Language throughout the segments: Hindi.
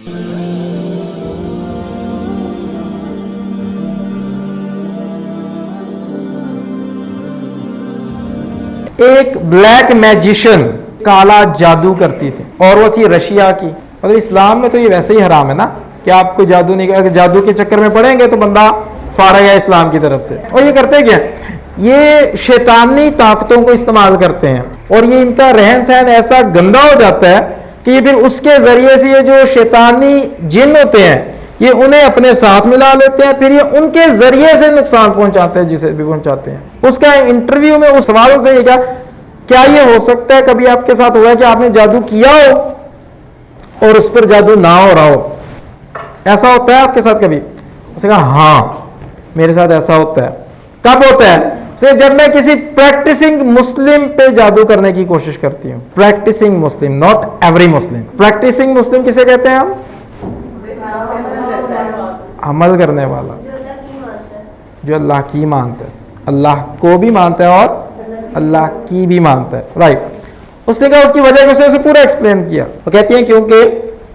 एक ब्लैक मैजिशियन काला जादू करती थी और वो थी रशिया की। अगर इस्लाम में तो ये वैसे ही हराम है ना कि आपको जादू नहीं, अगर जादू के चक्कर में पड़ेंगे तो बंदा फारग है इस्लाम की तरफ से। और ये करते क्या, ये शैतानी ताकतों को इस्तेमाल करते हैं और ये इनका रहन सहन ऐसा गंदा हो जाता है कि ये फिर उसके जरिए से ये जो शैतानी जिन होते हैं ये उन्हें अपने साथ मिला लेते हैं, फिर ये उनके जरिए से नुकसान पहुंचाते हैं जिसे भी पहुंचाते हैं। उसका इंटरव्यू में उस सवालों से ये क्या ये हो सकता है कभी आपके साथ हुआ है कि आपने जादू किया हो और उस पर जादू ना हो रहा हो, ऐसा होता है आपके साथ कभी? उसने कहा हाँ मेरे साथ ऐसा होता है। कब होता है? जब मैं किसी प्रैक्टिसिंग मुस्लिम पे जादू करने की कोशिश करती हूं। Practising Muslim, not every Muslim. Practising Muslim किसे कहते हैं हम? अमल करने वाला, जो अल्लाह की मानता है, अल्लाह को भी मानता है और अल्लाह की भी मानता है, राइट। उसने कहा उसकी वजह को उसे पूरा एक्सप्लेन किया। वो कहती हैं क्योंकि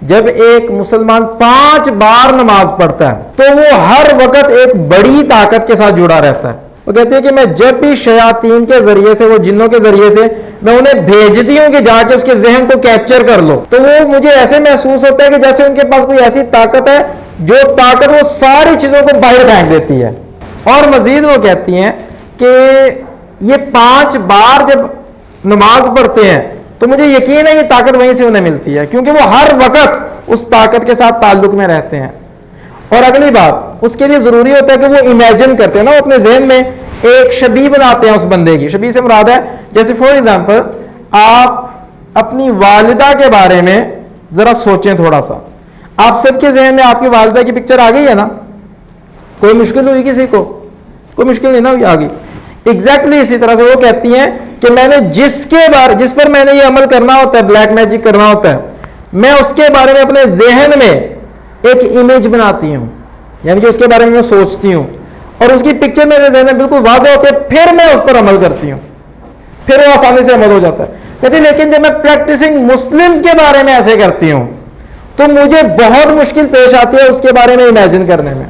जब एक मुसलमान 5 बार नमाज पढ़ता है तो वो हर वक्त एक बड़ी ताकत के साथ जुड़ा रहता है। वो कहती है कि मैं जब भी शयातीन के जरिए से, वो जिन्नों के जरिए से मैं उन्हें भेजती हूँ कि जाके उसके जहन को कैप्चर कर लो, तो वो मुझे ऐसे महसूस होता है कि जैसे उनके पास कोई ऐसी ताकत है जो ताकत वो सारी चीजों को बाहर फेंक देती है। और मजीद वो कहती हैं कि ये 5 बार जब नमाज पढ़ते हैं तो मुझे यकीन है ये ताकत वहीं से उन्हें मिलती है, क्योंकि वो हर वक्त उस ताकत के साथ ताल्लुक में रहते हैं। और अगली बात, उसके लिए जरूरी होता है कि वो इमेजिन करते हैं ना, वो अपने जहन में एक शबी बनाते हैं उस बंदे की। शबी से मुराद है, जैसे फॉर एग्जांपल आप अपनी वालिदा के बारे में जरा सोचें थोड़ा सा। आप सबके जहन में आपकी वालिदा की पिक्चर आ गई है ना? कोई मुश्किल हुई किसी को? कोई मुश्किल नहीं ना हुई, आ गई। एग्जैक्टली इसी तरह से वो कहती हैं कि मैंने जिस पर मैंने ये अमल करना होता है, ब्लैक मैजिक करना होता है, मैं उसके बारे में अपने जहन में एक इमेज बनाती हूं, यानी कि उसके बारे में मैं सोचती हूं और उसकी पिक्चर मेरे जहन में बिल्कुल वाज़ेह होती है, फिर मैं उस पर अमल करती हूं, फिर वो आसानी से अमल हो जाता है। कहती लेकिन जब मैं प्रैक्टिसिंग मुस्लिम्स के बारे में ऐसे करती हूं तो मुझे बहुत मुश्किल पेश आती है उसके बारे में इमेजिन करने में,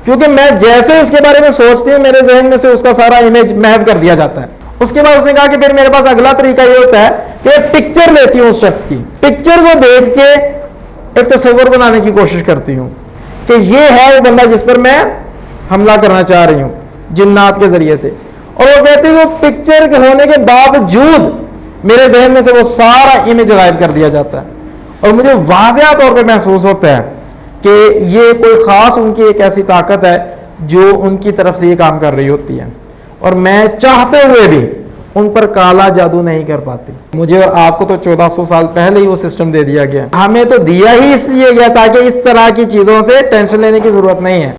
क्योंकि मैं जैसे उसके बारे में सोचती हूँ मेरे जहन में से उसका सारा इमेज महव कर दिया जाता है। उसके बाद उसने कहा कि फिर मेरे पास अगला तरीका ये होता है कि मैं पिक्चर लेती हूँ उस शख्स की, पिक्चर को देख के एक तस्वीर बनाने की कोशिश करती हूँ कि ये है वो बंदा जिस पर मैं हमला करना चाह रही हूँ जिन्नात के जरिए से। और वो कहती है वो पिक्चर होने के बावजूद मेरे जहन में से वो सारा इमेज गायब कर दिया जाता है और मुझे वाज़ेह तौर पर महसूस होता है कि ये कोई खास उनकी एक ऐसी ताकत है जो उनकी तरफ से ये काम कर रही होती है और मैं चाहते हुए भी उन पर काला जादू नहीं कर पाती। मुझे और आपको तो 1400 साल पहले ही वो सिस्टम दे दिया गया, हमें तो दिया ही इसलिए गया ताकि इस तरह की चीजों से टेंशन लेने की जरूरत नहीं है।